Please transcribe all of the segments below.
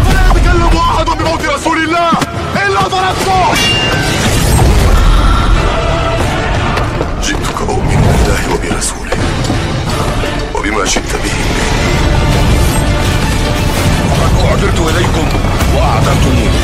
ولا يتكلم أحد بموت رسول الله إلا ضربته. جئتك أؤمن بالله وبرسوله وبما شئت به. وقد أعذرت إليكم وأعذرتموني.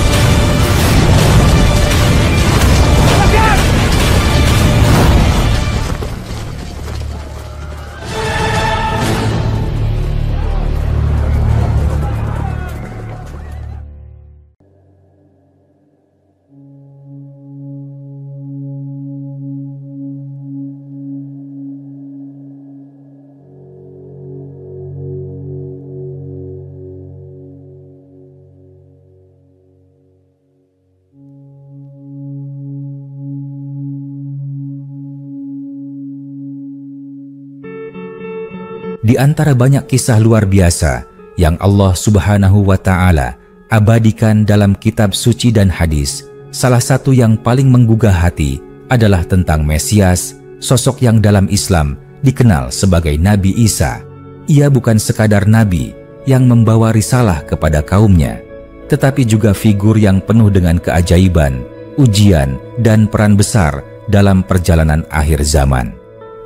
Di antara banyak kisah luar biasa yang Allah Subhanahu wa Ta'ala abadikan dalam kitab suci dan hadis, salah satu yang paling menggugah hati adalah tentang Mesias, sosok yang dalam Islam dikenal sebagai Nabi Isa. Ia bukan sekadar nabi yang membawa risalah kepada kaumnya, tetapi juga figur yang penuh dengan keajaiban, ujian, dan peran besar dalam perjalanan akhir zaman.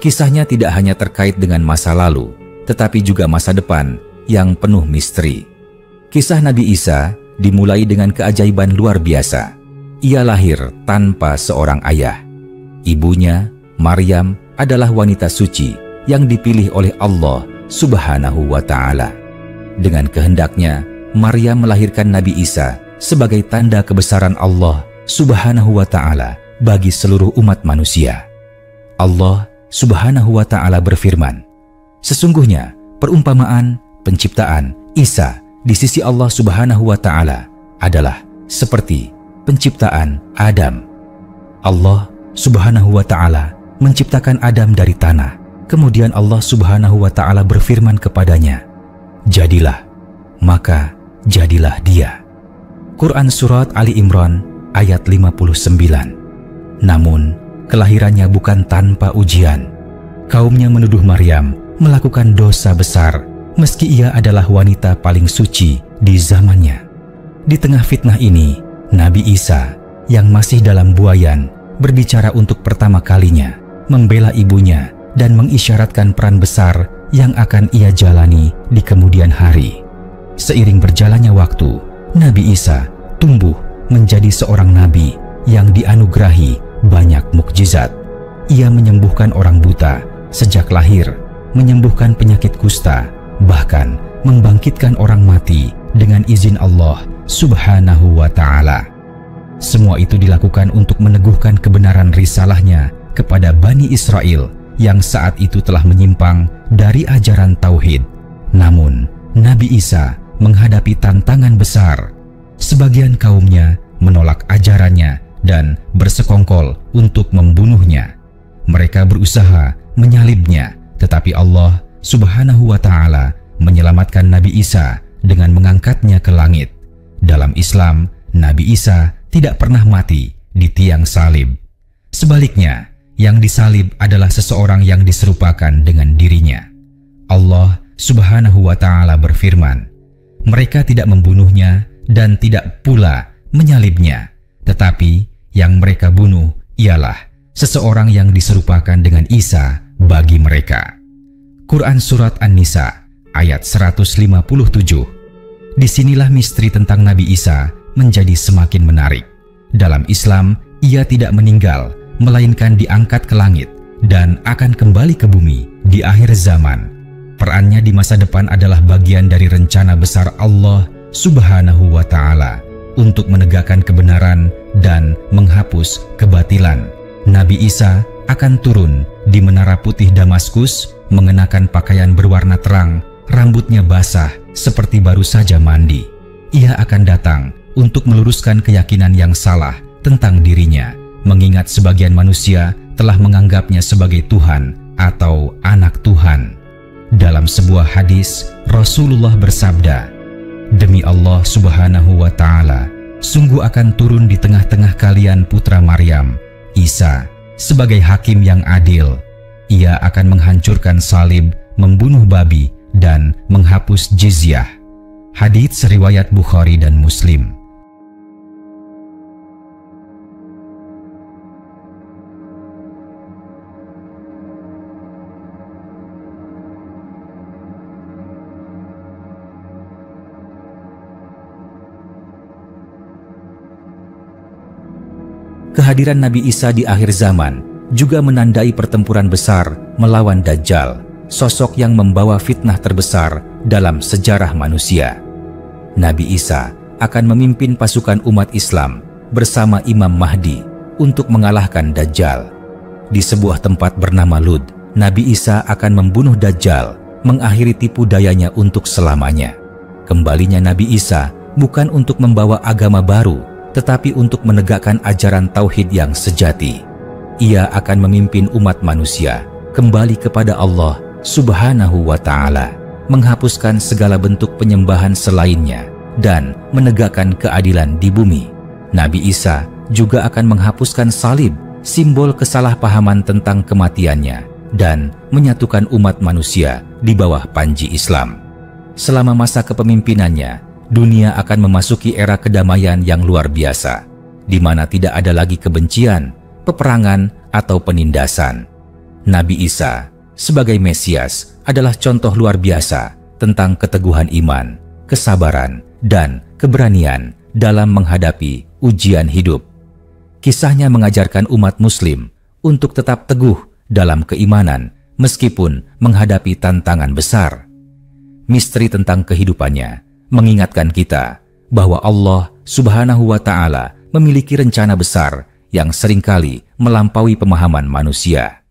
Kisahnya tidak hanya terkait dengan masa lalu, tetapi juga masa depan yang penuh misteri. Kisah Nabi Isa dimulai dengan keajaiban luar biasa. Ia lahir tanpa seorang ayah. Ibunya, Maryam, adalah wanita suci yang dipilih oleh Allah Subhanahu wa Ta'ala. Dengan kehendaknya, Maryam melahirkan Nabi Isa sebagai tanda kebesaran Allah Subhanahu wa Ta'ala bagi seluruh umat manusia. Allah Subhanahu wa Ta'ala berfirman, "Sesungguhnya perumpamaan penciptaan Isa di sisi Allah Subhanahu wa Ta'ala adalah seperti penciptaan Adam." Allah Subhanahu wa Ta'ala menciptakan Adam dari tanah. Kemudian Allah Subhanahu wa Ta'ala berfirman kepadanya, "Jadilah," maka jadilah dia. Quran Surat Ali Imran ayat 59. Namun, kelahirannya bukan tanpa ujian. Kaumnya menuduh Maryam melakukan dosa besar meski ia adalah wanita paling suci di zamannya. Di tengah fitnah ini, Nabi Isa yang masih dalam buayan berbicara untuk pertama kalinya, membela ibunya dan mengisyaratkan peran besar yang akan ia jalani di kemudian hari. Seiring berjalannya waktu, Nabi Isa tumbuh menjadi seorang nabi yang dianugerahi banyak mukjizat. Ia menyembuhkan orang buta sejak lahir, menyembuhkan penyakit kusta, bahkan membangkitkan orang mati dengan izin Allah Subhanahu wa Ta'ala. Semua itu dilakukan untuk meneguhkan kebenaran risalahnya kepada Bani Israel yang saat itu telah menyimpang dari ajaran tauhid. Namun, Nabi Isa menghadapi tantangan besar. Sebagian kaumnya menolak ajarannya dan bersekongkol untuk membunuhnya. Mereka berusaha menyalibnya, tetapi Allah Subhanahu wa Ta'ala menyelamatkan Nabi Isa dengan mengangkatnya ke langit. Dalam Islam, Nabi Isa tidak pernah mati di tiang salib. Sebaliknya, yang disalib adalah seseorang yang diserupakan dengan dirinya. Allah Subhanahu wa Ta'ala berfirman, "Mereka tidak membunuhnya dan tidak pula menyalibnya, tetapi yang mereka bunuh ialah seseorang yang diserupakan dengan Isa bagi mereka." Quran Surat An-Nisa ayat 157. Disinilah misteri tentang Nabi Isa menjadi semakin menarik. Dalam Islam, ia tidak meninggal, melainkan diangkat ke langit dan akan kembali ke bumi di akhir zaman. Perannya di masa depan adalah bagian dari rencana besar Allah Subhanahu wa Ta'ala untuk menegakkan kebenaran dan menghapus kebatilan. Nabi Isa akan turun di Menara Putih Damaskus mengenakan pakaian berwarna terang, rambutnya basah seperti baru saja mandi. Ia akan datang untuk meluruskan keyakinan yang salah tentang dirinya, mengingat sebagian manusia telah menganggapnya sebagai Tuhan atau anak Tuhan. Dalam sebuah hadis, Rasulullah bersabda, "Demi Allah Subhanahu wa Ta'ala, sungguh akan turun di tengah-tengah kalian putra Maryam, Isa, sebagai hakim yang adil. Ia akan menghancurkan salib, membunuh babi, dan menghapus jizyah. Hadits riwayat Bukhari dan Muslim. Kehadiran Nabi Isa di akhir zaman juga menandai pertempuran besar melawan Dajjal, sosok yang membawa fitnah terbesar dalam sejarah manusia. Nabi Isa akan memimpin pasukan umat Islam bersama Imam Mahdi untuk mengalahkan Dajjal. Di sebuah tempat bernama Lud, Nabi Isa akan membunuh Dajjal, mengakhiri tipu dayanya untuk selamanya. Kembalinya Nabi Isa bukan untuk membawa agama baru, tetapi untuk menegakkan ajaran tauhid yang sejati. Ia akan memimpin umat manusia kembali kepada Allah Subhanahu wa Ta'ala, menghapuskan segala bentuk penyembahan selainnya, dan menegakkan keadilan di bumi. Nabi Isa juga akan menghapuskan salib, simbol kesalahpahaman tentang kematiannya, dan menyatukan umat manusia di bawah panji Islam. Selama masa kepemimpinannya, dunia akan memasuki era kedamaian yang luar biasa, di mana tidak ada lagi kebencian, peperangan, atau penindasan. Nabi Isa sebagai Mesias adalah contoh luar biasa tentang keteguhan iman, kesabaran, dan keberanian dalam menghadapi ujian hidup. Kisahnya mengajarkan umat Muslim untuk tetap teguh dalam keimanan meskipun menghadapi tantangan besar. Misteri tentang kehidupannya mengingatkan kita bahwa Allah Subhanahu wa Ta'ala memiliki rencana besar yang seringkali melampaui pemahaman manusia.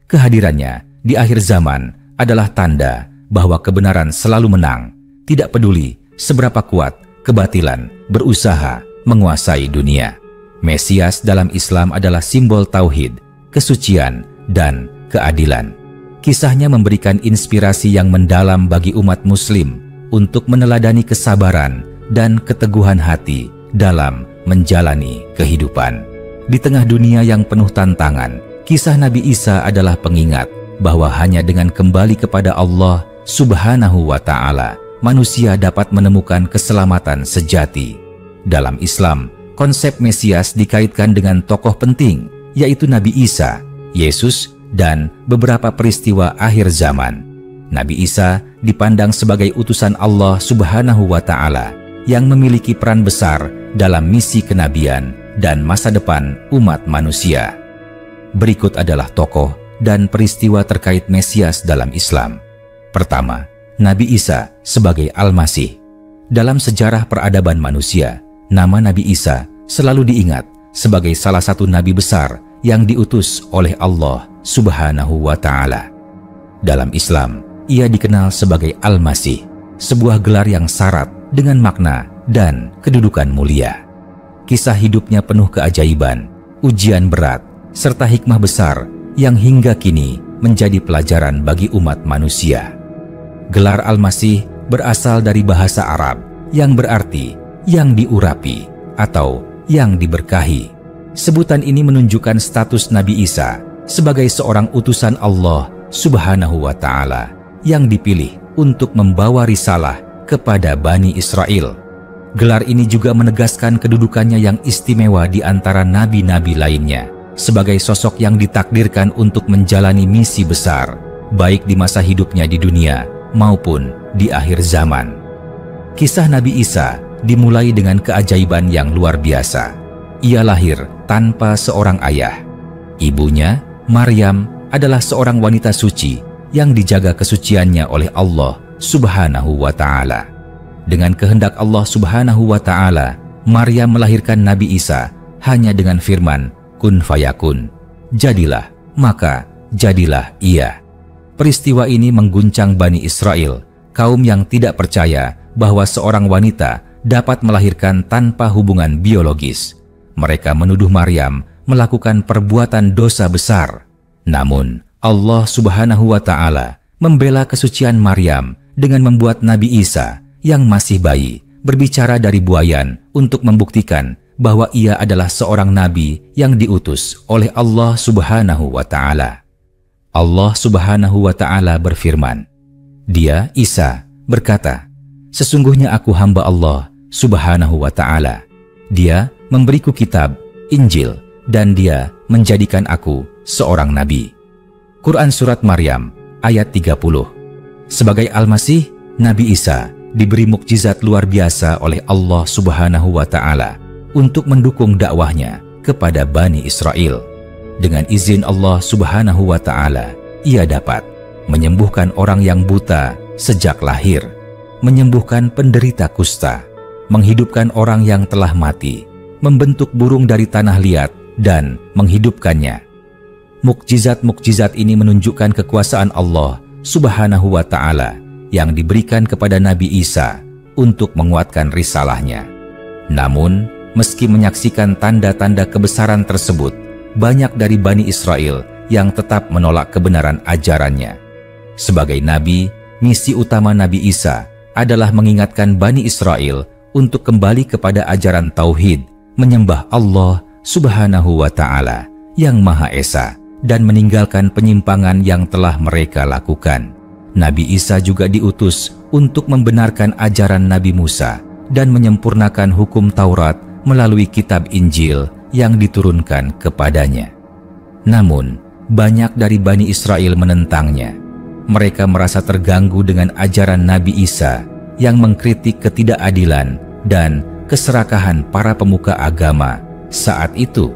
Kehadirannya di akhir zaman adalah tanda bahwa kebenaran selalu menang, tidak peduli seberapa kuat kebatilan berusaha menguasai dunia. Mesias dalam Islam adalah simbol tauhid, kesucian, dan keadilan. Kisahnya memberikan inspirasi yang mendalam bagi umat Muslim untuk meneladani kesabaran dan keteguhan hati dalam menjalani kehidupan. Di tengah dunia yang penuh tantangan, kisah Nabi Isa adalah pengingat bahwa hanya dengan kembali kepada Allah Subhanahu wa Ta'ala, manusia dapat menemukan keselamatan sejati. Dalam Islam, konsep Mesias dikaitkan dengan tokoh penting, yaitu Nabi Isa, Yesus, dan beberapa peristiwa akhir zaman. Nabi Isa dipandang sebagai utusan Allah Subhanahu wa Ta'ala yang memiliki peran besar dalam misi kenabian dan masa depan umat manusia. Berikut adalah tokoh dan peristiwa terkait Mesias dalam Islam. Pertama, Nabi Isa sebagai Al-Masih. Dalam sejarah peradaban manusia, nama Nabi Isa selalu diingat sebagai salah satu nabi besar yang diutus oleh Allah Subhanahu wa Ta'ala. Dalam Islam, ia dikenal sebagai Al-Masih, sebuah gelar yang syarat dengan makna dan kedudukan mulia. Kisah hidupnya penuh keajaiban, ujian berat, serta hikmah besar yang hingga kini menjadi pelajaran bagi umat manusia. Gelar Al-Masih berasal dari bahasa Arab yang berarti yang diurapi atau yang diberkahi. Sebutan ini menunjukkan status Nabi Isa sebagai seorang utusan Allah Subhanahu wa Ta'ala yang dipilih untuk membawa risalah kepada Bani Israel. Gelar ini juga menegaskan kedudukannya yang istimewa di antara nabi-nabi lainnya, sebagai sosok yang ditakdirkan untuk menjalani misi besar, baik di masa hidupnya di dunia maupun di akhir zaman. Kisah Nabi Isa dimulai dengan keajaiban yang luar biasa. Ia lahir tanpa seorang ayah. Ibunya, Maryam, adalah seorang wanita suci yang dijaga kesuciannya oleh Allah Subhanahu wa Ta'ala. Dengan kehendak Allah Subhanahu wa Ta'ala, Maryam melahirkan Nabi Isa hanya dengan firman kun fayakun, jadilah, maka jadilah ia. Peristiwa ini mengguncang Bani Israel, kaum yang tidak percaya bahwa seorang wanita dapat melahirkan tanpa hubungan biologis. Mereka menuduh Maryam melakukan perbuatan dosa besar. Namun, Allah Subhanahu wa Ta'ala membela kesucian Maryam dengan membuat Nabi Isa yang masih bayi berbicara dari buayan untuk membuktikan bahwa ia adalah seorang nabi yang diutus oleh Allah Subhanahu wa Ta'ala. Allah Subhanahu wa Ta'ala berfirman, Dia, Isa, berkata, "Sesungguhnya aku hamba Allah Subhanahu wa Ta'ala. Dia memberiku kitab, Injil, dan Dia menjadikan aku seorang nabi." Quran Surat Maryam ayat 30. Sebagai Al-Masih, Nabi Isa diberi mukjizat luar biasa oleh Allah Subhanahu wa Ta'ala untuk mendukung dakwahnya kepada Bani Israel. Dengan izin Allah Subhanahu wa Ta'ala, ia dapat menyembuhkan orang yang buta sejak lahir, menyembuhkan penderita kusta, menghidupkan orang yang telah mati, membentuk burung dari tanah liat, dan menghidupkannya. Mukjizat-mukjizat ini menunjukkan kekuasaan Allah Subhanahu wa Ta'ala yang diberikan kepada Nabi Isa untuk menguatkan risalahnya. Namun, meski menyaksikan tanda-tanda kebesaran tersebut, banyak dari Bani Israel yang tetap menolak kebenaran ajarannya. Sebagai Nabi, misi utama Nabi Isa adalah mengingatkan Bani Israel untuk kembali kepada ajaran Tauhid, menyembah Allah Subhanahu wa Ta'ala yang Maha Esa, dan meninggalkan penyimpangan yang telah mereka lakukan. Nabi Isa juga diutus untuk membenarkan ajaran Nabi Musa dan menyempurnakan hukum Taurat melalui kitab Injil yang diturunkan kepadanya. Namun, banyak dari Bani Israel menentangnya. Mereka merasa terganggu dengan ajaran Nabi Isa yang mengkritik ketidakadilan dan keserakahan para pemuka agama saat itu.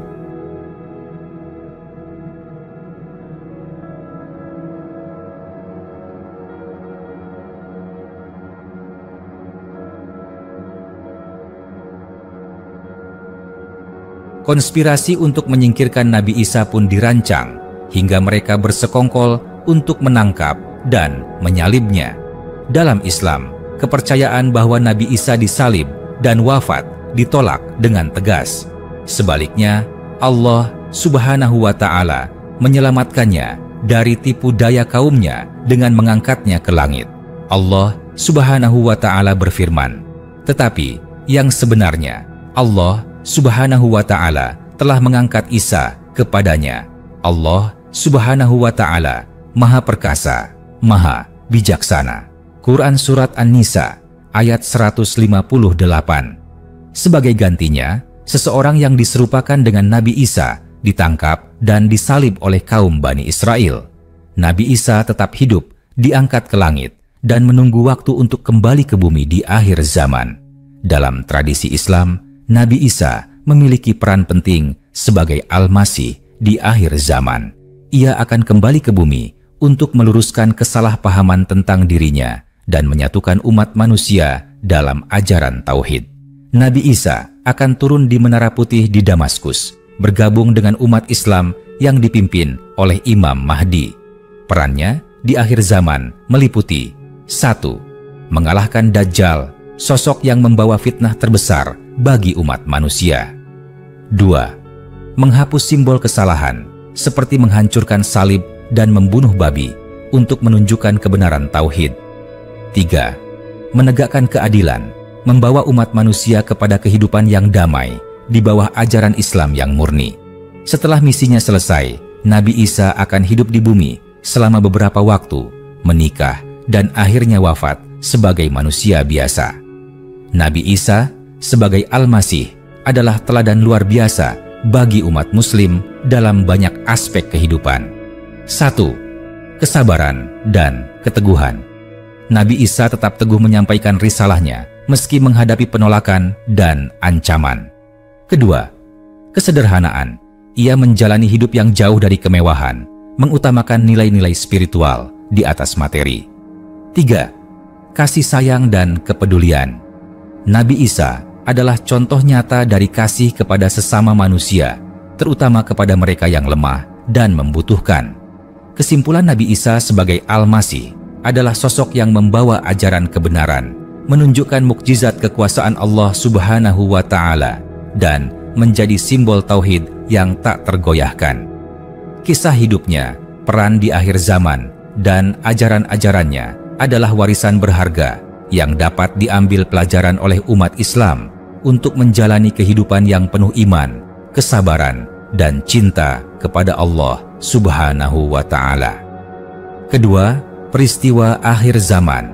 Konspirasi untuk menyingkirkan Nabi Isa pun dirancang, hingga mereka bersekongkol untuk menangkap dan menyalibnya. Dalam Islam, kepercayaan bahwa Nabi Isa disalib dan wafat ditolak dengan tegas. Sebaliknya, Allah Subhanahu wa Ta'ala menyelamatkannya dari tipu daya kaumnya dengan mengangkatnya ke langit. Allah Subhanahu wa Ta'ala berfirman, "Tetapi yang sebenarnya, Allah Subhanahu wa Ta'ala telah mengangkat Isa kepadanya. Allah Subhanahu wa Ta'ala Maha Perkasa, Maha Bijaksana." Quran Surat An-Nisa ayat 158. Sebagai gantinya, seseorang yang diserupakan dengan Nabi Isa ditangkap dan disalib oleh kaum Bani Israel. Nabi Isa tetap hidup, diangkat ke langit, dan menunggu waktu untuk kembali ke bumi di akhir zaman. Dalam tradisi Islam, Nabi Isa memiliki peran penting sebagai Al-Masih di akhir zaman. Ia akan kembali ke bumi untuk meluruskan kesalahpahaman tentang dirinya dan menyatukan umat manusia dalam ajaran Tauhid. Nabi Isa akan turun di Menara Putih di Damaskus, bergabung dengan umat Islam yang dipimpin oleh Imam Mahdi. Perannya di akhir zaman meliputi: 1. Mengalahkan Dajjal, sosok yang membawa fitnah terbesar bagi umat manusia. 2. Menghapus simbol kesalahan, seperti menghancurkan salib dan membunuh babi untuk menunjukkan kebenaran Tauhid. 3. Menegakkan keadilan, membawa umat manusia kepada kehidupan yang damai di bawah ajaran Islam yang murni. Setelah misinya selesai, Nabi Isa akan hidup di bumi selama beberapa waktu, menikah, dan akhirnya wafat sebagai manusia biasa. Nabi Isa sebagai Al-Masih adalah teladan luar biasa bagi umat Muslim dalam banyak aspek kehidupan. 1. Kesabaran dan keteguhan. Nabi Isa tetap teguh menyampaikan risalahnya meski menghadapi penolakan dan ancaman. Kedua, kesederhanaan. Ia menjalani hidup yang jauh dari kemewahan, mengutamakan nilai-nilai spiritual di atas materi. 3. Kasih sayang dan kepedulian. Nabi Isa adalah contoh nyata dari kasih kepada sesama manusia, terutama kepada mereka yang lemah dan membutuhkan. Kesimpulan Nabi Isa sebagai Al-Masih adalah sosok yang membawa ajaran kebenaran, menunjukkan mukjizat kekuasaan Allah Subhanahu wa Ta'ala, dan menjadi simbol Tauhid yang tak tergoyahkan. Kisah hidupnya, peran di akhir zaman, dan ajaran-ajarannya adalah warisan berharga yang dapat diambil pelajaran oleh umat Islam untuk menjalani kehidupan yang penuh iman, kesabaran, dan cinta kepada Allah Subhanahu wa Ta'ala. Kedua, Peristiwa akhir zaman.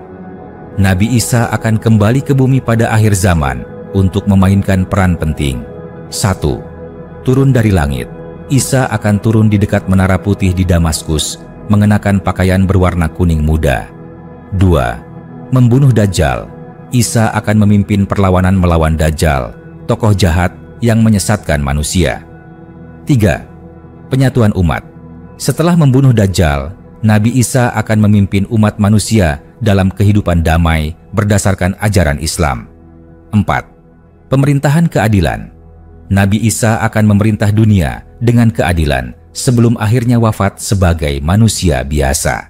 Nabi Isa akan kembali ke bumi pada akhir zaman untuk memainkan peran penting. 1. Turun dari langit. Isa akan turun di dekat Menara Putih di Damaskus, mengenakan pakaian berwarna kuning muda. 2. Membunuh Dajjal. Isa akan memimpin perlawanan melawan Dajjal, tokoh jahat yang menyesatkan manusia. 3. Penyatuan umat. Setelah membunuh Dajjal, Nabi Isa akan memimpin umat manusia dalam kehidupan damai berdasarkan ajaran Islam. 4. Pemerintahan keadilan. Nabi Isa akan memerintah dunia dengan keadilan sebelum akhirnya wafat sebagai manusia biasa.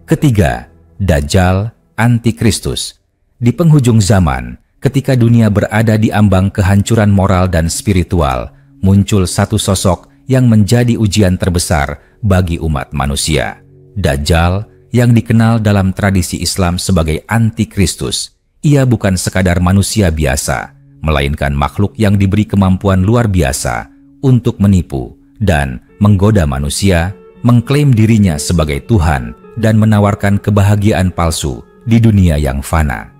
Ketiga, Dajjal, Antikristus. Di penghujung zaman, ketika dunia berada di ambang kehancuran moral dan spiritual, muncul satu sosok yang menjadi ujian terbesar bagi umat manusia. Dajjal, yang dikenal dalam tradisi Islam sebagai Antikristus. Ia bukan sekadar manusia biasa, melainkan makhluk yang diberi kemampuan luar biasa untuk menipu dan menggoda manusia, mengklaim dirinya sebagai Tuhan, dan menawarkan kebahagiaan palsu di dunia yang fana.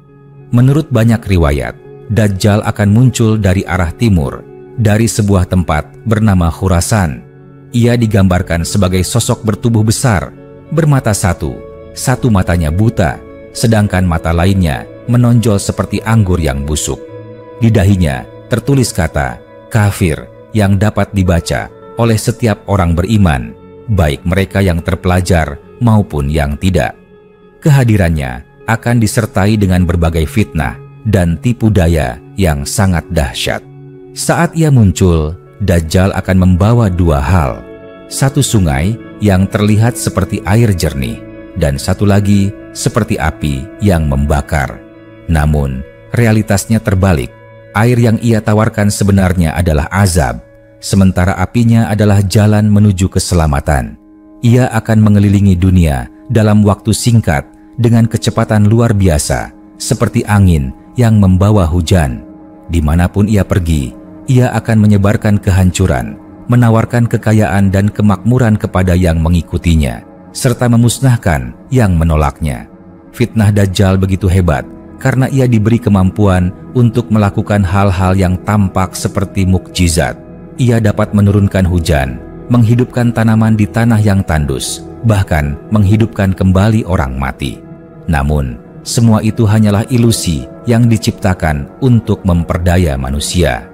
Menurut banyak riwayat, Dajjal akan muncul dari arah timur, dari sebuah tempat bernama Khurasan. Ia digambarkan sebagai sosok bertubuh besar, bermata satu matanya buta, sedangkan mata lainnya menonjol seperti anggur yang busuk. Di dahinya tertulis kata kafir yang dapat dibaca oleh setiap orang beriman, baik mereka yang terpelajar maupun yang tidak. Kehadirannya akan disertai dengan berbagai fitnah dan tipu daya yang sangat dahsyat. Saat ia muncul, Dajjal akan membawa dua hal. Satu sungai yang terlihat seperti air jernih, dan satu lagi seperti api yang membakar. Namun, realitasnya terbalik. Air yang ia tawarkan sebenarnya adalah azab, sementara apinya adalah jalan menuju keselamatan. Ia akan mengelilingi dunia dalam waktu singkat dengan kecepatan luar biasa, seperti angin yang membawa hujan. Dimanapun ia pergi, ia akan menyebarkan kehancuran, menawarkan kekayaan dan kemakmuran kepada yang mengikutinya, serta memusnahkan yang menolaknya. Fitnah Dajjal begitu hebat karena ia diberi kemampuan untuk melakukan hal-hal yang tampak seperti mukjizat. Ia dapat menurunkan hujan, menghidupkan tanaman di tanah yang tandus, bahkan menghidupkan kembali orang mati. Namun, semua itu hanyalah ilusi yang diciptakan untuk memperdaya manusia.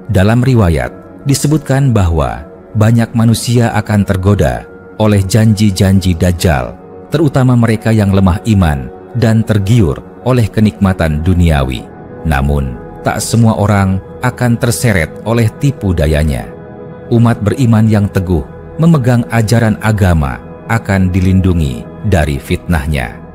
Dalam riwayat, disebutkan bahwa banyak manusia akan tergoda oleh janji-janji Dajjal, terutama mereka yang lemah iman dan tergiur oleh kenikmatan duniawi. Namun, tak semua orang akan terseret oleh tipu dayanya. Umat beriman yang teguh memegang ajaran agama akan dilindungi dari fitnahnya.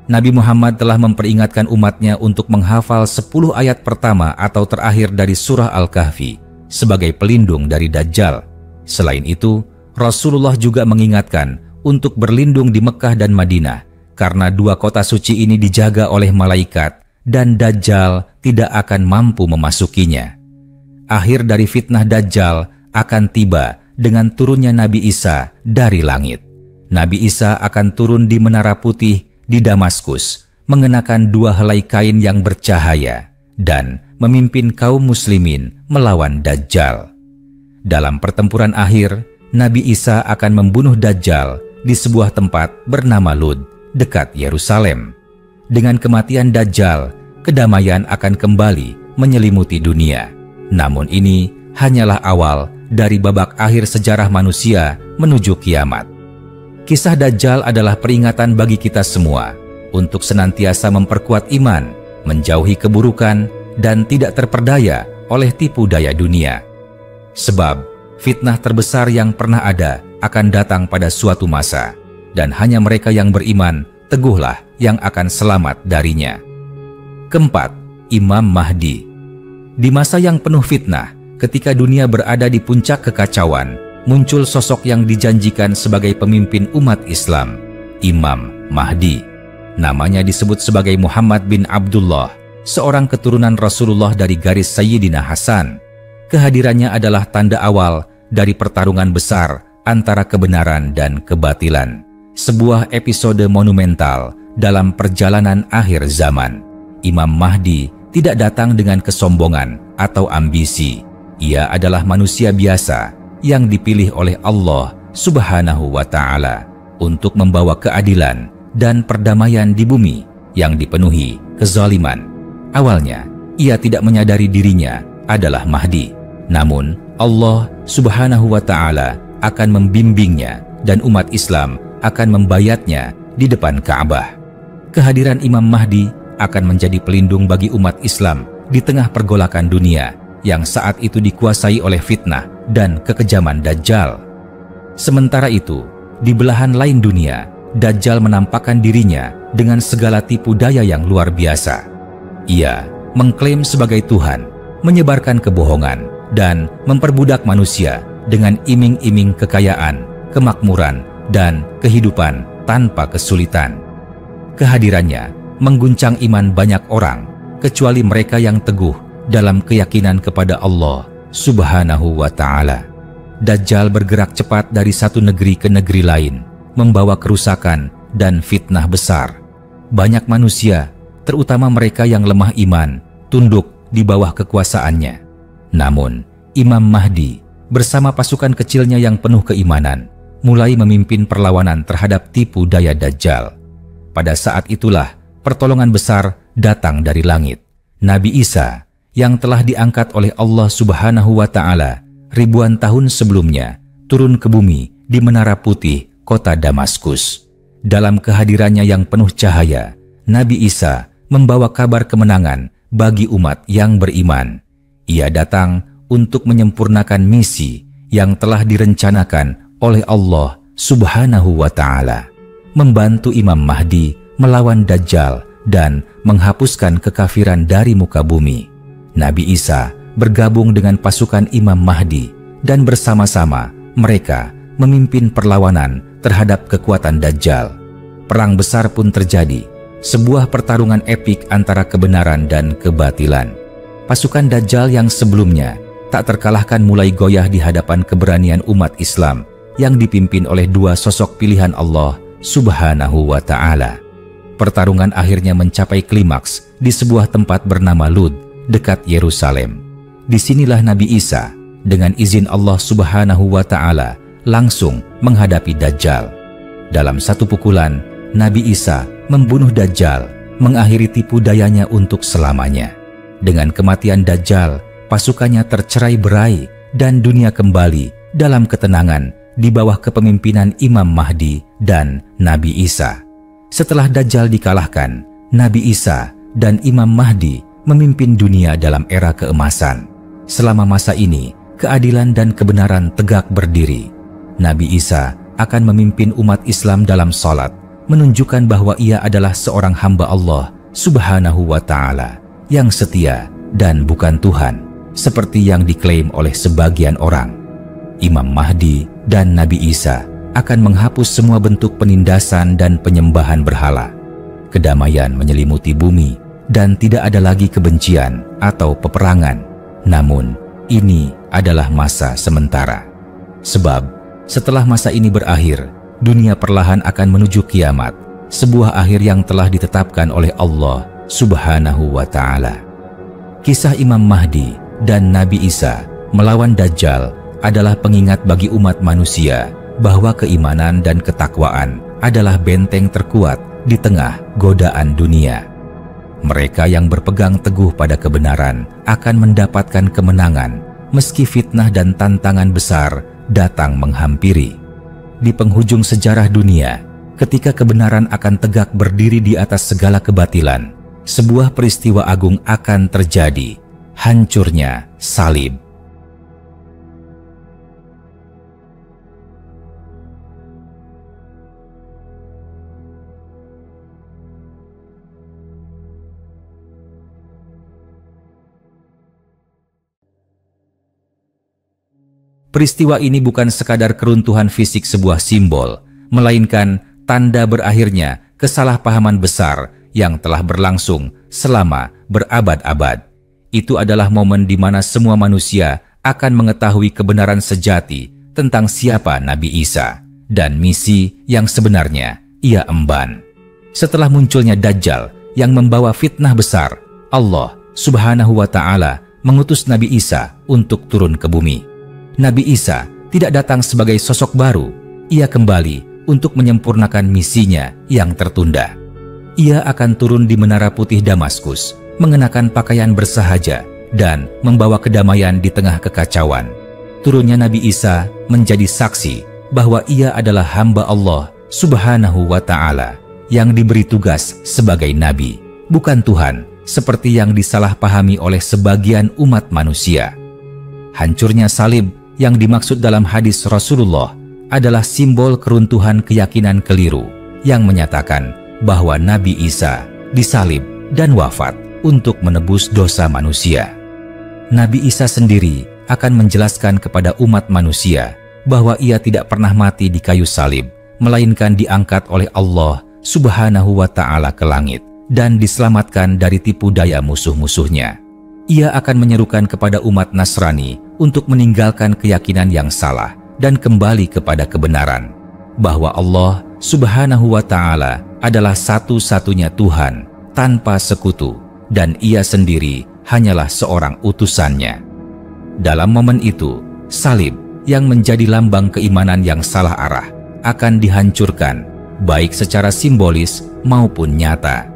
Nabi Muhammad telah memperingatkan umatnya untuk menghafal 10 ayat pertama atau terakhir dari surah Al-Kahfi sebagai pelindung dari Dajjal. Selain itu, Rasulullah juga mengingatkan untuk berlindung di Mekah dan Madinah karena dua kota suci ini dijaga oleh malaikat dan Dajjal tidak akan mampu memasukinya. Akhir dari fitnah Dajjal akan tiba dengan turunnya Nabi Isa dari langit. Nabi Isa akan turun di Menara Putih di Damaskus, mengenakan dua helai kain yang bercahaya dan memimpin kaum muslimin melawan Dajjal. Dalam pertempuran akhir, Nabi Isa akan membunuh Dajjal di sebuah tempat bernama Lud, dekat Yerusalem. Dengan kematian Dajjal, kedamaian akan kembali menyelimuti dunia. Namun ini hanyalah awal dari babak akhir sejarah manusia menuju kiamat. Kisah Dajjal adalah peringatan bagi kita semua untuk senantiasa memperkuat iman, menjauhi keburukan, dan tidak terperdaya oleh tipu daya dunia. Sebab fitnah terbesar yang pernah ada akan datang pada suatu masa, dan hanya mereka yang beriman teguhlah yang akan selamat darinya. Keempat, Imam Mahdi. Di masa yang penuh fitnah, ketika dunia berada di puncak kekacauan, muncul sosok yang dijanjikan sebagai pemimpin umat Islam, Imam Mahdi. Namanya disebut sebagai Muhammad bin Abdullah, seorang keturunan Rasulullah dari garis Sayyidina Hasan. Kehadirannya adalah tanda awal dari pertarungan besar antara kebenaran dan kebatilan. Sebuah episode monumental dalam perjalanan akhir zaman. Imam Mahdi tidak datang dengan kesombongan atau ambisi. Ia adalah manusia biasa yang dipilih oleh Allah Subhanahu wa Ta'ala untuk membawa keadilan dan perdamaian di bumi yang dipenuhi kezaliman. Awalnya, ia tidak menyadari dirinya adalah Mahdi. Namun, Allah Subhanahu wa Ta'ala akan membimbingnya dan umat Islam akan membayatnya di depan Ka'bah. Kehadiran Imam Mahdi akan menjadi pelindung bagi umat Islam di tengah pergolakan dunia yang saat itu dikuasai oleh fitnah dan kekejaman Dajjal. Sementara itu, di belahan lain dunia, Dajjal menampakkan dirinya dengan segala tipu daya yang luar biasa. Ia mengklaim sebagai Tuhan, menyebarkan kebohongan, dan memperbudak manusia dengan iming-iming kekayaan, kemakmuran, dan kehidupan tanpa kesulitan. Kehadirannya mengguncang iman banyak orang, kecuali mereka yang teguh dalam keyakinan kepada Allah Subhanahu wa Ta'ala. Dajjal bergerak cepat dari satu negeri ke negeri lain, membawa kerusakan dan fitnah besar. Banyak manusia, terutama mereka yang lemah iman, tunduk di bawah kekuasaannya. Namun, Imam Mahdi bersama pasukan kecilnya yang penuh keimanan mulai memimpin perlawanan terhadap tipu daya Dajjal. Pada saat itulah pertolongan besar datang dari langit. Nabi Isa yang telah diangkat oleh Allah Subhanahu wa Ta'ala ribuan tahun sebelumnya turun ke bumi di Menara Putih, kota Damaskus. Dalam kehadirannya yang penuh cahaya, Nabi Isa membawa kabar kemenangan bagi umat yang beriman. Ia datang untuk menyempurnakan misi yang telah direncanakan oleh Allah Subhanahu wa Ta'ala, membantu Imam Mahdi melawan Dajjal dan menghapuskan kekafiran dari muka bumi. Nabi Isa bergabung dengan pasukan Imam Mahdi dan bersama-sama mereka memimpin perlawanan terhadap kekuatan Dajjal. Perang besar pun terjadi, sebuah pertarungan epik antara kebenaran dan kebatilan. Pasukan Dajjal yang sebelumnya tak terkalahkan mulai goyah di hadapan keberanian umat Islam yang dipimpin oleh dua sosok pilihan Allah Subhanahu wa Ta'ala. Pertarungan akhirnya mencapai klimaks di sebuah tempat bernama Lud, dekat Yerusalem. Disinilah Nabi Isa dengan izin Allah Subhanahu wa Ta'ala langsung menghadapi Dajjal. Dalam satu pukulan, Nabi Isa membunuh Dajjal, mengakhiri tipu dayanya untuk selamanya. Dengan kematian Dajjal, pasukannya tercerai-berai dan dunia kembali dalam ketenangan di bawah kepemimpinan Imam Mahdi dan Nabi Isa. Setelah Dajjal dikalahkan, Nabi Isa dan Imam Mahdi memimpin dunia dalam era keemasan. Selama masa ini, keadilan dan kebenaran tegak berdiri. Nabi Isa akan memimpin umat Islam dalam salat, menunjukkan bahwa ia adalah seorang hamba Allah Subhanahu wa Ta'ala yang setia dan bukan Tuhan, seperti yang diklaim oleh sebagian orang. Imam Mahdi dan Nabi Isa akan menghapus semua bentuk penindasan dan penyembahan berhala. Kedamaian menyelimuti bumi dan tidak ada lagi kebencian atau peperangan. Namun, ini adalah masa sementara. Sebab, setelah masa ini berakhir, dunia perlahan akan menuju kiamat, sebuah akhir yang telah ditetapkan oleh Allah Subhanahu wa Ta'ala. Kisah Imam Mahdi dan Nabi Isa melawan Dajjal adalah pengingat bagi umat manusia bahwa keimanan dan ketakwaan adalah benteng terkuat di tengah godaan dunia. Mereka yang berpegang teguh pada kebenaran akan mendapatkan kemenangan meski fitnah dan tantangan besar datang menghampiri. Di penghujung sejarah dunia, ketika kebenaran akan tegak berdiri di atas segala kebatilan, sebuah peristiwa agung akan terjadi, hancurnya salib. Peristiwa ini bukan sekadar keruntuhan fisik sebuah simbol, melainkan tanda berakhirnya kesalahpahaman besar yang telah berlangsung selama berabad-abad. Itu adalah momen di mana semua manusia akan mengetahui kebenaran sejati tentang siapa Nabi Isa dan misi yang sebenarnya ia emban. Setelah munculnya Dajjal yang membawa fitnah besar, Allah Subhanahu wa Ta'ala mengutus Nabi Isa untuk turun ke bumi. Nabi Isa tidak datang sebagai sosok baru, ia kembali untuk menyempurnakan misinya yang tertunda. Ia akan turun di Menara Putih Damaskus, mengenakan pakaian bersahaja dan membawa kedamaian di tengah kekacauan. Turunnya Nabi Isa menjadi saksi bahwa ia adalah hamba Allah Subhanahu wa Ta'ala yang diberi tugas sebagai Nabi, bukan Tuhan, seperti yang disalahpahami oleh sebagian umat manusia. Hancurnya salib yang dimaksud dalam hadis Rasulullah adalah simbol keruntuhan keyakinan keliru yang menyatakan bahwa Nabi Isa disalib dan wafat untuk menebus dosa manusia. Nabi Isa sendiri akan menjelaskan kepada umat manusia bahwa ia tidak pernah mati di kayu salib, melainkan diangkat oleh Allah Subhanahu wa Ta'ala ke langit dan diselamatkan dari tipu daya musuh-musuhnya. Ia akan menyerukan kepada umat Nasrani untuk meninggalkan keyakinan yang salah dan kembali kepada kebenaran, bahwa Allah Subhanahu wa Ta'ala adalah satu-satunya Tuhan tanpa sekutu dan ia sendiri hanyalah seorang utusannya. Dalam momen itu, salib yang menjadi lambang keimanan yang salah arah akan dihancurkan, baik secara simbolis maupun nyata.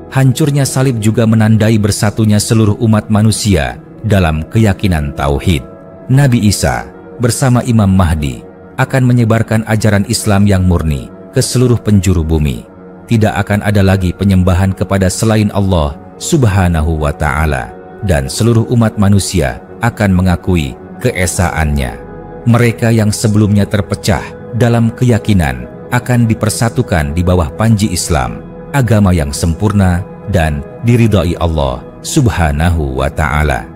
Hancurnya salib juga menandai bersatunya seluruh umat manusia dalam keyakinan tauhid. Nabi Isa bersama Imam Mahdi akan menyebarkan ajaran Islam yang murni ke seluruh penjuru bumi. Tidak akan ada lagi penyembahan kepada selain Allah Subhanahu wa Ta'ala, dan seluruh umat manusia akan mengakui keesaannya. Mereka yang sebelumnya terpecah dalam keyakinan akan dipersatukan di bawah panji Islam, agama yang sempurna dan diridhai Allah Subhanahu wa Ta'ala.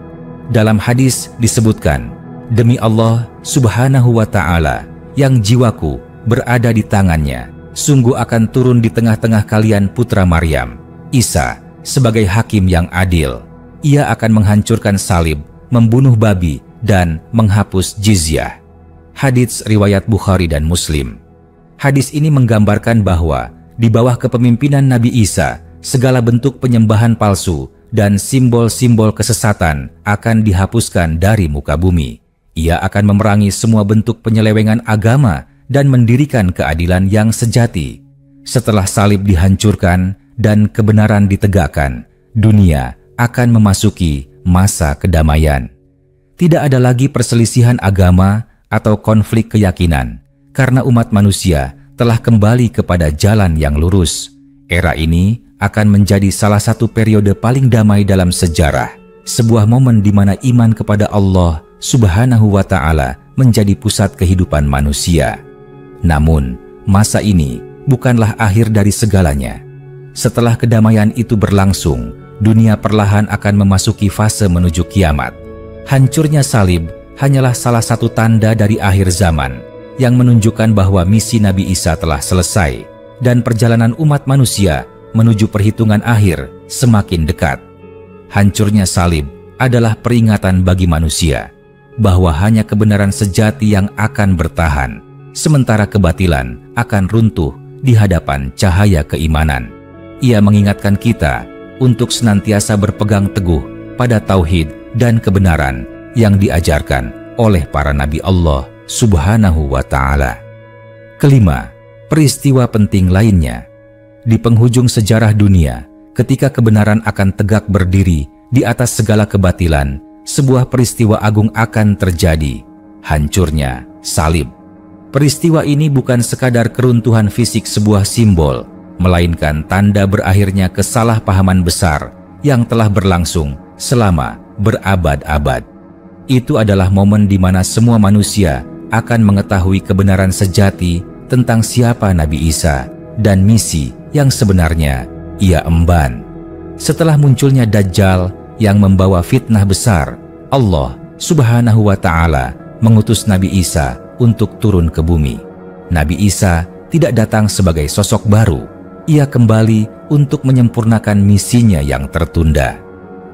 Dalam hadis disebutkan, demi Allah Subhanahu wa Ta'ala yang jiwaku berada di tangannya, sungguh akan turun di tengah-tengah kalian putra Maryam, Isa, sebagai hakim yang adil. Ia akan menghancurkan salib, membunuh babi, dan menghapus jizyah. Hadits riwayat Bukhari dan Muslim. Hadis ini menggambarkan bahwa di bawah kepemimpinan Nabi Isa, segala bentuk penyembahan palsu dan simbol-simbol kesesatan akan dihapuskan dari muka bumi. Ia akan memerangi semua bentuk penyelewengan agama dan mendirikan keadilan yang sejati. Setelah salib dihancurkan dan kebenaran ditegakkan, dunia akan memasuki masa kedamaian. Tidak ada lagi perselisihan agama atau konflik keyakinan, karena umat manusia telah kembali kepada jalan yang lurus. Era ini akan menjadi salah satu periode paling damai dalam sejarah, sebuah momen di mana iman kepada Allah Subhanahu wa Ta'ala menjadi pusat kehidupan manusia. Namun, masa ini bukanlah akhir dari segalanya. Setelah kedamaian itu berlangsung, dunia perlahan akan memasuki fase menuju kiamat. Hancurnya salib hanyalah salah satu tanda dari akhir zaman yang menunjukkan bahwa misi Nabi Isa telah selesai dan perjalanan umat manusia menuju perhitungan akhir semakin dekat. Hancurnya salib adalah peringatan bagi manusia bahwa hanya kebenaran sejati yang akan bertahan, sementara kebatilan akan runtuh di hadapan cahaya keimanan. Ia mengingatkan kita untuk senantiasa berpegang teguh pada tauhid dan kebenaran yang diajarkan oleh para nabi Allah Subhanahu wa Ta'ala. Kelima, peristiwa penting lainnya. Di penghujung sejarah dunia, ketika kebenaran akan tegak berdiri di atas segala kebatilan, sebuah peristiwa agung akan terjadi, hancurnya salib. Peristiwa ini bukan sekadar keruntuhan fisik sebuah simbol, melainkan tanda berakhirnya kesalahpahaman besar yang telah berlangsung selama berabad-abad. Itu adalah momen di mana semua manusia akan mengetahui kebenaran sejati tentang siapa Nabi Isa dan misi yang sebenarnya ia emban. Setelah munculnya Dajjal yang membawa fitnah besar, Allah Subhanahu wa Ta'ala mengutus Nabi Isa untuk turun ke bumi. Nabi Isa tidak datang sebagai sosok baru. Ia kembali untuk menyempurnakan misinya yang tertunda.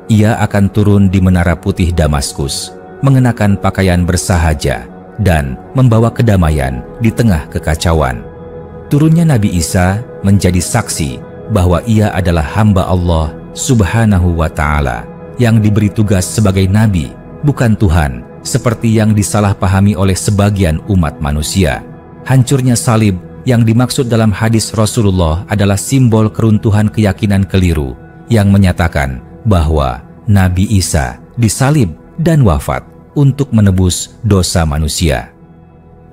Ia akan turun di Menara Putih Damaskus, mengenakan pakaian bersahaja, dan membawa kedamaian di tengah kekacauan. Turunnya Nabi Isa menjadi saksi bahwa ia adalah hamba Allah Subhanahu wa Ta'ala yang diberi tugas sebagai nabi, bukan Tuhan, seperti yang disalahpahami oleh sebagian umat manusia. Hancurnya salib yang dimaksud dalam hadis Rasulullah adalah simbol keruntuhan keyakinan keliru yang menyatakan bahwa Nabi Isa disalib dan wafat untuk menebus dosa manusia.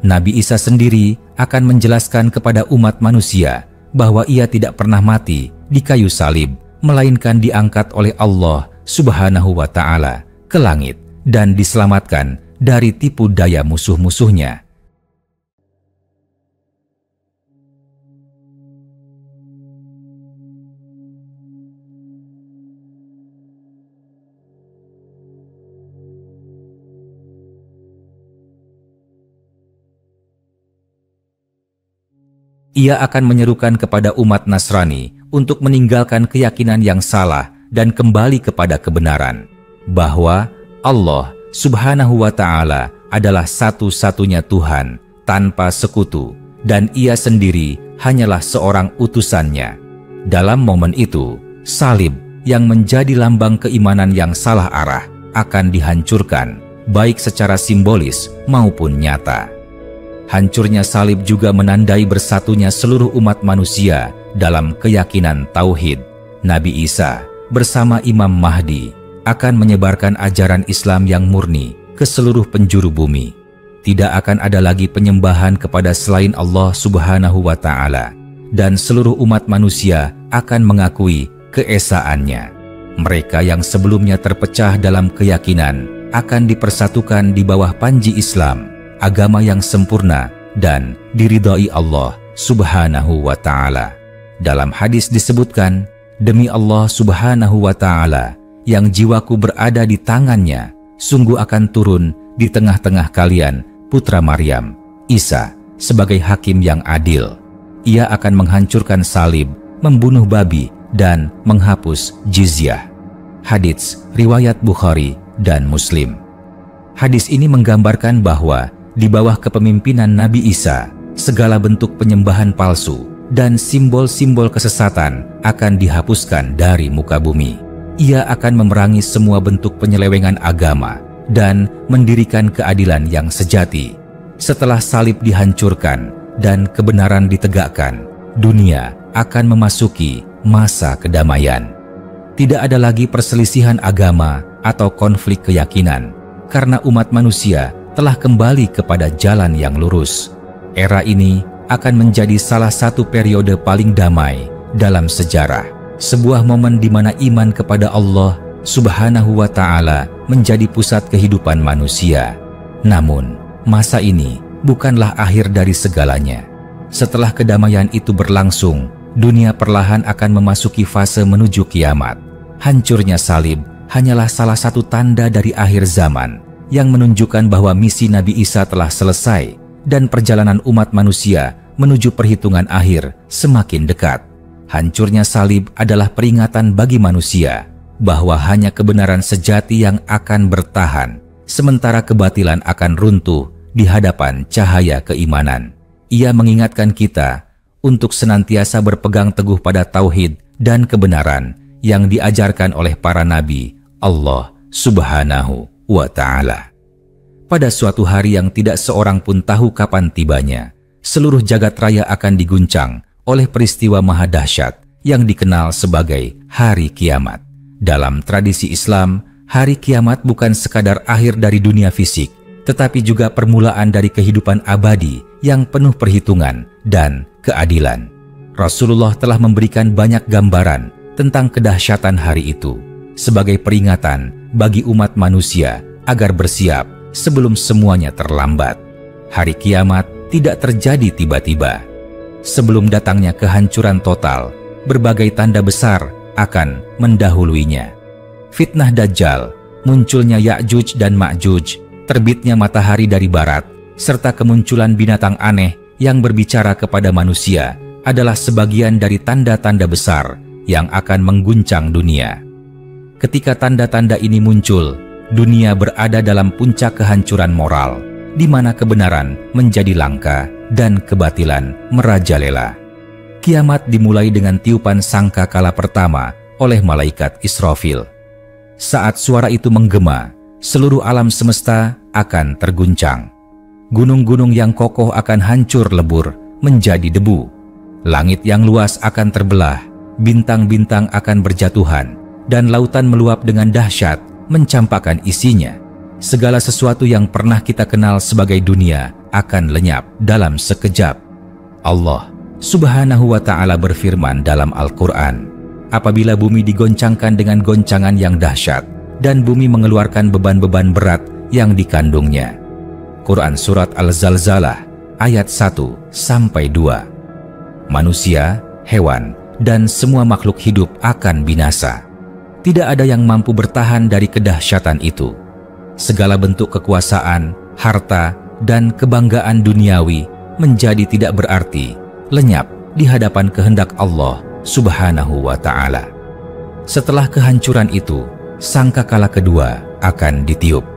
Nabi Isa sendiri akan menjelaskan kepada umat manusia bahwa ia tidak pernah mati di kayu salib, melainkan diangkat oleh Allah Subhanahu wa Ta'ala ke langit dan diselamatkan dari tipu daya musuh-musuhnya. Ia akan menyerukan kepada umat Nasrani untuk meninggalkan keyakinan yang salah dan kembali kepada kebenaran, bahwa Allah Subhanahu wa Ta'ala adalah satu-satunya Tuhan tanpa sekutu, dan ia sendiri hanyalah seorang utusannya. Dalam momen itu, salib yang menjadi lambang keimanan yang salah arah akan dihancurkan, baik secara simbolis maupun nyata. Hancurnya salib juga menandai bersatunya seluruh umat manusia dalam keyakinan tauhid. Nabi Isa bersama Imam Mahdi akan menyebarkan ajaran Islam yang murni ke seluruh penjuru bumi. Tidak akan ada lagi penyembahan kepada selain Allah Subhanahu wa Ta'ala, dan seluruh umat manusia akan mengakui keesaannya. Mereka yang sebelumnya terpecah dalam keyakinan akan dipersatukan di bawah panji Islam, agama yang sempurna dan diridhai Allah Subhanahu wa Ta'ala. Dalam hadis disebutkan, demi Allah Subhanahu wa Ta'ala yang jiwaku berada di tangannya, sungguh akan turun di tengah-tengah kalian putra Maryam, Isa, sebagai hakim yang adil. Ia akan menghancurkan salib, membunuh babi, dan menghapus jizyah. Hadits riwayat Bukhari dan Muslim. Hadis ini menggambarkan bahwa di bawah kepemimpinan Nabi Isa, segala bentuk penyembahan palsu dan simbol-simbol kesesatan akan dihapuskan dari muka bumi. Ia akan memerangi semua bentuk penyelewengan agama dan mendirikan keadilan yang sejati. Setelah salib dihancurkan dan kebenaran ditegakkan, dunia akan memasuki masa kedamaian. Tidak ada lagi perselisihan agama atau konflik keyakinan, karena umat manusia telah kembali kepada jalan yang lurus. Era ini akan menjadi salah satu periode paling damai dalam sejarah, sebuah momen di mana iman kepada Allah Subhanahu wa Ta'ala menjadi pusat kehidupan manusia. Namun, masa ini bukanlah akhir dari segalanya. Setelah kedamaian itu berlangsung, dunia perlahan akan memasuki fase menuju kiamat. Hancurnya salib hanyalah salah satu tanda dari akhir zaman yang menunjukkan bahwa misi Nabi Isa telah selesai dan perjalanan umat manusia menuju perhitungan akhir semakin dekat. Hancurnya salib adalah peringatan bagi manusia bahwa hanya kebenaran sejati yang akan bertahan, sementara kebatilan akan runtuh di hadapan cahaya keimanan. Ia mengingatkan kita untuk senantiasa berpegang teguh pada tauhid dan kebenaran yang diajarkan oleh para nabi Allah Subhanahu wa Ta'ala. Pada suatu hari yang tidak seorang pun tahu kapan tibanya, seluruh jagat raya akan diguncang oleh peristiwa maha dahsyat yang dikenal sebagai Hari Kiamat. Dalam tradisi Islam, Hari Kiamat bukan sekadar akhir dari dunia fisik, tetapi juga permulaan dari kehidupan abadi yang penuh perhitungan dan keadilan. Rasulullah telah memberikan banyak gambaran tentang kedahsyatan hari itu, sebagai peringatan bagi umat manusia agar bersiap sebelum semuanya terlambat. Hari kiamat tidak terjadi tiba-tiba. Sebelum datangnya kehancuran total, berbagai tanda besar akan mendahuluinya. Fitnah Dajjal, munculnya Ya'juj dan Ma'juj, terbitnya matahari dari barat, serta kemunculan binatang aneh yang berbicara kepada manusia adalah sebagian dari tanda-tanda besar yang akan mengguncang dunia. Ketika tanda-tanda ini muncul, dunia berada dalam puncak kehancuran moral, di mana kebenaran menjadi langka dan kebatilan merajalela. Kiamat dimulai dengan tiupan sangkakala pertama oleh malaikat Israfil. Saat suara itu menggema, seluruh alam semesta akan terguncang. Gunung-gunung yang kokoh akan hancur lebur menjadi debu. Langit yang luas akan terbelah, bintang-bintang akan berjatuhan, dan lautan meluap dengan dahsyat mencampakkan isinya. Segala sesuatu yang pernah kita kenal sebagai dunia akan lenyap dalam sekejap. Allah Subhanahu wa Ta'ala berfirman dalam Al-Quran, apabila bumi digoncangkan dengan goncangan yang dahsyat dan bumi mengeluarkan beban-beban berat yang dikandungnya. Quran Surat Al-Zalzalah ayat 1-2. Manusia, hewan, dan semua makhluk hidup akan binasa. Tidak ada yang mampu bertahan dari kedahsyatan itu. Segala bentuk kekuasaan, harta, dan kebanggaan duniawi menjadi tidak berarti, lenyap di hadapan kehendak Allah Subhanahu wa Ta'ala. Setelah kehancuran itu, sangkakala kedua akan ditiup.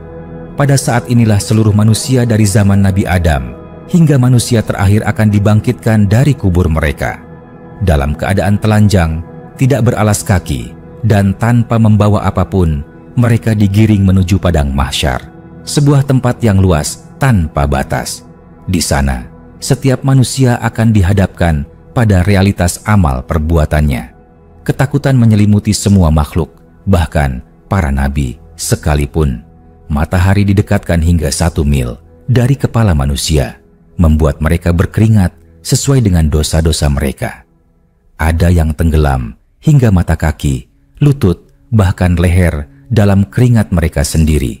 Pada saat inilah seluruh manusia dari zaman Nabi Adam hingga manusia terakhir akan dibangkitkan dari kubur mereka. Dalam keadaan telanjang, tidak beralas kaki, dan tanpa membawa apapun, mereka digiring menuju padang mahsyar, sebuah tempat yang luas tanpa batas. Di sana, setiap manusia akan dihadapkan pada realitas amal perbuatannya. Ketakutan menyelimuti semua makhluk, bahkan para nabi sekalipun. Matahari didekatkan hingga 1 mil dari kepala manusia, membuat mereka berkeringat sesuai dengan dosa-dosa mereka. Ada yang tenggelam hingga mata kaki, lutut, bahkan leher dalam keringat mereka sendiri.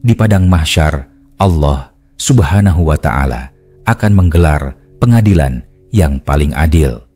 Di padang mahsyar, Allah Subhanahu wa Ta'ala akan menggelar pengadilan yang paling adil.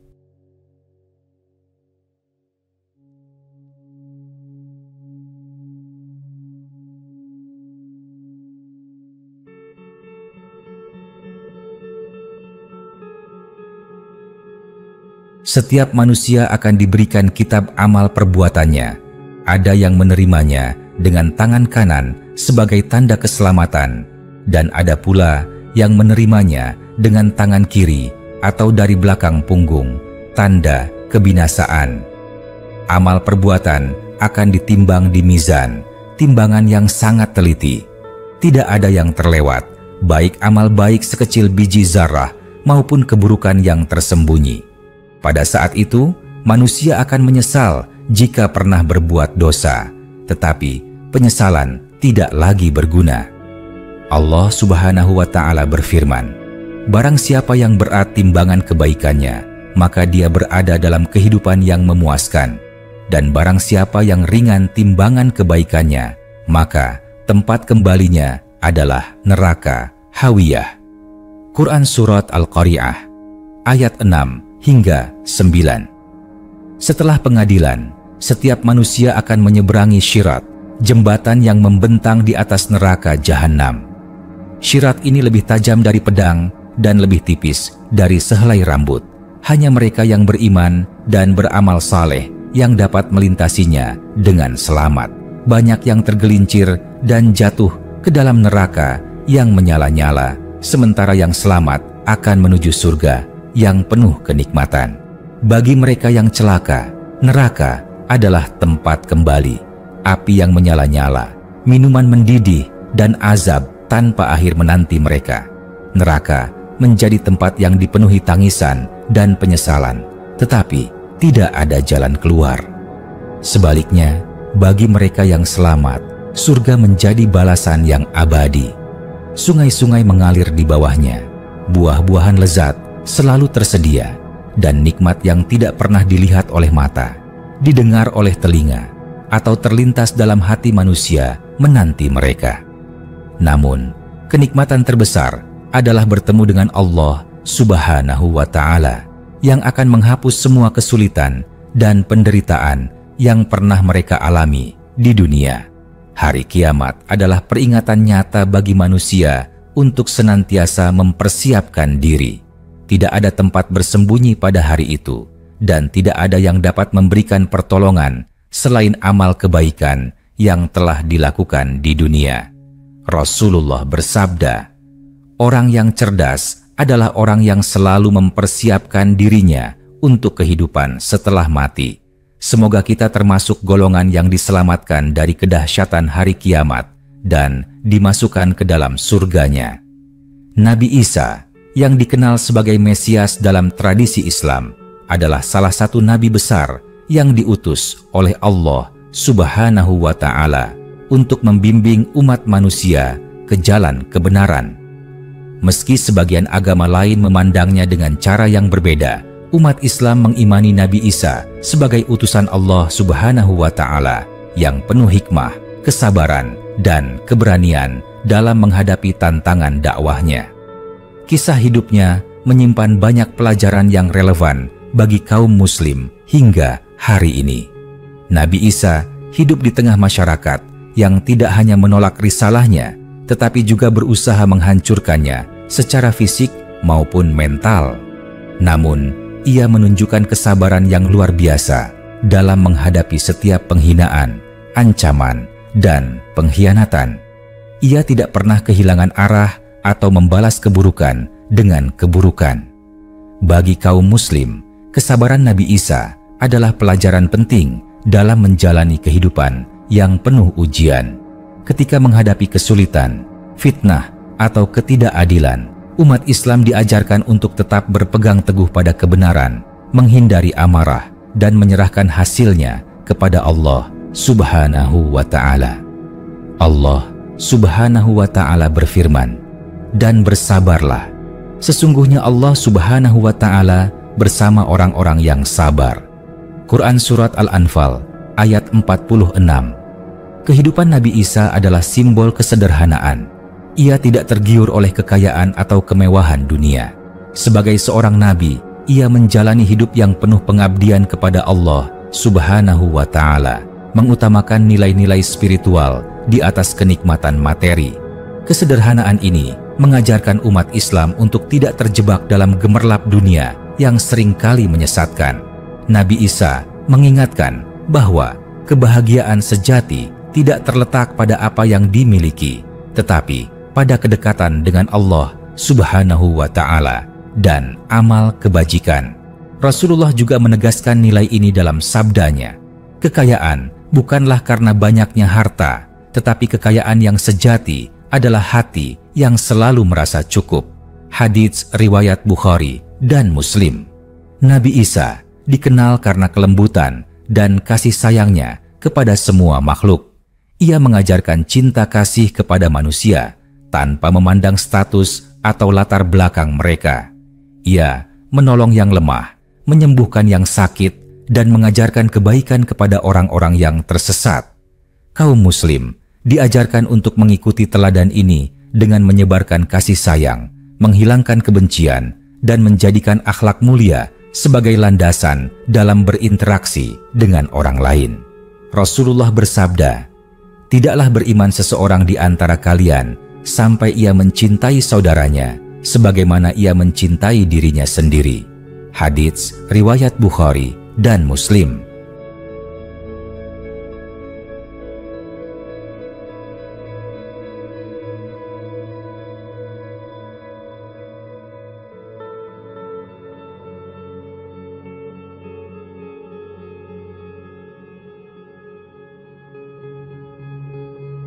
Setiap manusia akan diberikan kitab amal perbuatannya. Ada yang menerimanya dengan tangan kanan sebagai tanda keselamatan, dan ada pula yang menerimanya dengan tangan kiri atau dari belakang punggung, tanda kebinasaan. Amal perbuatan akan ditimbang di mizan, timbangan yang sangat teliti. Tidak ada yang terlewat, baik amal baik sekecil biji zarah maupun keburukan yang tersembunyi. Pada saat itu, manusia akan menyesal jika pernah berbuat dosa, tetapi penyesalan tidak lagi berguna. Allah Subhanahu wa Ta'ala berfirman, barang siapa yang berat timbangan kebaikannya, maka dia berada dalam kehidupan yang memuaskan. Dan barang siapa yang ringan timbangan kebaikannya, maka tempat kembalinya adalah neraka hawiyah. Quran Surat Al-Qari'ah ayat 6 hingga 9. Setelah pengadilan, setiap manusia akan menyeberangi syirat, jembatan yang membentang di atas neraka jahanam. Syirat ini lebih tajam dari pedang dan lebih tipis dari sehelai rambut. Hanya mereka yang beriman dan beramal saleh yang dapat melintasinya dengan selamat. Banyak yang tergelincir dan jatuh ke dalam neraka yang menyala-nyala, sementara yang selamat akan menuju surga yang penuh kenikmatan. Bagi mereka yang celaka, neraka adalah tempat kembali, api yang menyala-nyala, minuman mendidih, dan azab tanpa akhir menanti mereka. Neraka menjadi tempat yang dipenuhi tangisan dan penyesalan, tetapi tidak ada jalan keluar. Sebaliknya, bagi mereka yang selamat, surga menjadi balasan yang abadi. Sungai-sungai mengalir di bawahnya, buah-buahan lezat selalu tersedia, dan nikmat yang tidak pernah dilihat oleh mata, didengar oleh telinga, atau terlintas dalam hati manusia menanti mereka. Namun, kenikmatan terbesar adalah bertemu dengan Allah Subhanahu wa Ta'ala yang akan menghapus semua kesulitan dan penderitaan yang pernah mereka alami di dunia. Hari kiamat adalah peringatan nyata bagi manusia untuk senantiasa mempersiapkan diri. Tidak ada tempat bersembunyi pada hari itu, dan tidak ada yang dapat memberikan pertolongan selain amal kebaikan yang telah dilakukan di dunia. Rasulullah bersabda, "Orang yang cerdas adalah orang yang selalu mempersiapkan dirinya untuk kehidupan setelah mati." Semoga kita termasuk golongan yang diselamatkan dari kedahsyatan hari kiamat dan dimasukkan ke dalam surganya. Nabi Isa, yang dikenal sebagai Mesias dalam tradisi Islam, adalah salah satu nabi besar yang diutus oleh Allah Subhanahu wa Ta'ala untuk membimbing umat manusia ke jalan kebenaran. Meski sebagian agama lain memandangnya dengan cara yang berbeda, umat Islam mengimani Nabi Isa sebagai utusan Allah Subhanahu wa Ta'ala yang penuh hikmah, kesabaran, dan keberanian dalam menghadapi tantangan dakwahnya. Kisah hidupnya menyimpan banyak pelajaran yang relevan bagi kaum muslim hingga hari ini. Nabi Isa hidup di tengah masyarakat yang tidak hanya menolak risalahnya, tetapi juga berusaha menghancurkannya secara fisik maupun mental. Namun, ia menunjukkan kesabaran yang luar biasa dalam menghadapi setiap penghinaan, ancaman, dan pengkhianatan. Ia tidak pernah kehilangan arah atau membalas keburukan dengan keburukan. Bagi kaum muslim, kesabaran Nabi Isa adalah pelajaran penting dalam menjalani kehidupan yang penuh ujian. Ketika menghadapi kesulitan, fitnah, atau ketidakadilan, umat Islam diajarkan untuk tetap berpegang teguh pada kebenaran, menghindari amarah, dan menyerahkan hasilnya kepada Allah Subhanahu wa Ta'ala. Allah Subhanahu wa Ta'ala berfirman, "Dan bersabarlah. Sesungguhnya Allah Subhanahu wa Ta'ala bersama orang-orang yang sabar." Quran Surat Al-Anfal ayat 46. Kehidupan Nabi Isa adalah simbol kesederhanaan. Ia tidak tergiur oleh kekayaan atau kemewahan dunia. Sebagai seorang nabi, ia menjalani hidup yang penuh pengabdian kepada Allah Subhanahu wa Ta'ala, mengutamakan nilai-nilai spiritual di atas kenikmatan materi. Kesederhanaan ini mengajarkan umat Islam untuk tidak terjebak dalam gemerlap dunia yang seringkali menyesatkan. Nabi Isa mengingatkan bahwa kebahagiaan sejati tidak terletak pada apa yang dimiliki, tetapi pada kedekatan dengan Allah Subhanahu wa Ta'ala dan amal kebajikan. Rasulullah juga menegaskan nilai ini dalam sabdanya, "Kekayaan bukanlah karena banyaknya harta, tetapi kekayaan yang sejati adalah hati yang selalu merasa cukup." Hadits riwayat Bukhari dan Muslim. Nabi Isa dikenal karena kelembutan dan kasih sayangnya kepada semua makhluk. Ia mengajarkan cinta kasih kepada manusia tanpa memandang status atau latar belakang mereka. Ia menolong yang lemah, menyembuhkan yang sakit, dan mengajarkan kebaikan kepada orang-orang yang tersesat. Kaum muslim diajarkan untuk mengikuti teladan ini dengan menyebarkan kasih sayang, menghilangkan kebencian, dan menjadikan akhlak mulia sebagai landasan dalam berinteraksi dengan orang lain. Rasulullah bersabda, "Tidaklah beriman seseorang di antara kalian sampai ia mencintai saudaranya sebagaimana ia mencintai dirinya sendiri." Hadits riwayat Bukhari dan Muslim.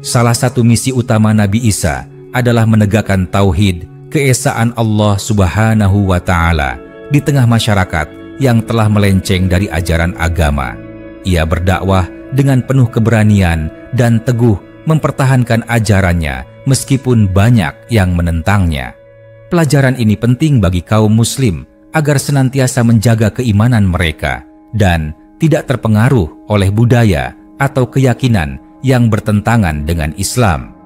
Salah satu misi utama Nabi Isa adalah menegakkan tauhid, keesaan Allah Subhanahu wa Ta'ala di tengah masyarakat yang telah melenceng dari ajaran agama. Ia berdakwah dengan penuh keberanian dan teguh mempertahankan ajarannya meskipun banyak yang menentangnya. Pelajaran ini penting bagi kaum muslim agar senantiasa menjaga keimanan mereka dan tidak terpengaruh oleh budaya atau keyakinan yang bertentangan dengan Islam.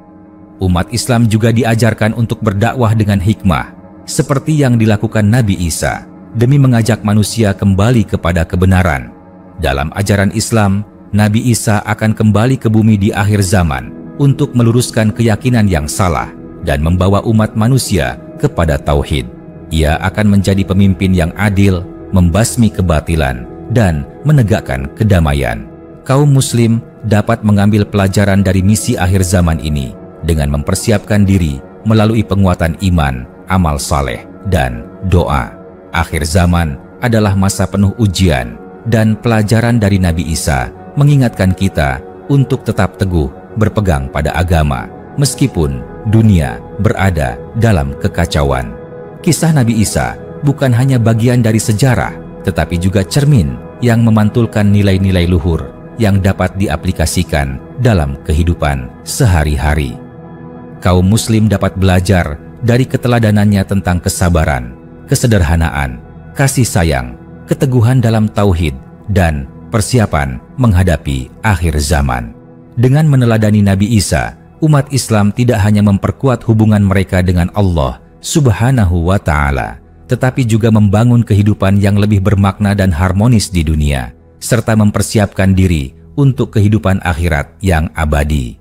Umat Islam juga diajarkan untuk berdakwah dengan hikmah, seperti yang dilakukan Nabi Isa, demi mengajak manusia kembali kepada kebenaran. Dalam ajaran Islam, Nabi Isa akan kembali ke bumi di akhir zaman untuk meluruskan keyakinan yang salah dan membawa umat manusia kepada tauhid. Ia akan menjadi pemimpin yang adil, membasmi kebatilan, dan menegakkan kedamaian. Kaum muslim dapat mengambil pelajaran dari misi akhir zaman ini dengan mempersiapkan diri melalui penguatan iman, amal saleh, dan doa. Akhir zaman adalah masa penuh ujian, dan pelajaran dari Nabi Isa mengingatkan kita untuk tetap teguh berpegang pada agama, meskipun dunia berada dalam kekacauan. Kisah Nabi Isa bukan hanya bagian dari sejarah, tetapi juga cermin yang memantulkan nilai-nilai luhur yang dapat diaplikasikan dalam kehidupan sehari-hari. Kaum muslim dapat belajar dari keteladanannya tentang kesabaran, kesederhanaan, kasih sayang, keteguhan dalam tauhid, dan persiapan menghadapi akhir zaman. Dengan meneladani Nabi Isa, umat Islam tidak hanya memperkuat hubungan mereka dengan Allah Subhanahu wa Ta'ala, tetapi juga membangun kehidupan yang lebih bermakna dan harmonis di dunia, serta mempersiapkan diri untuk kehidupan akhirat yang abadi.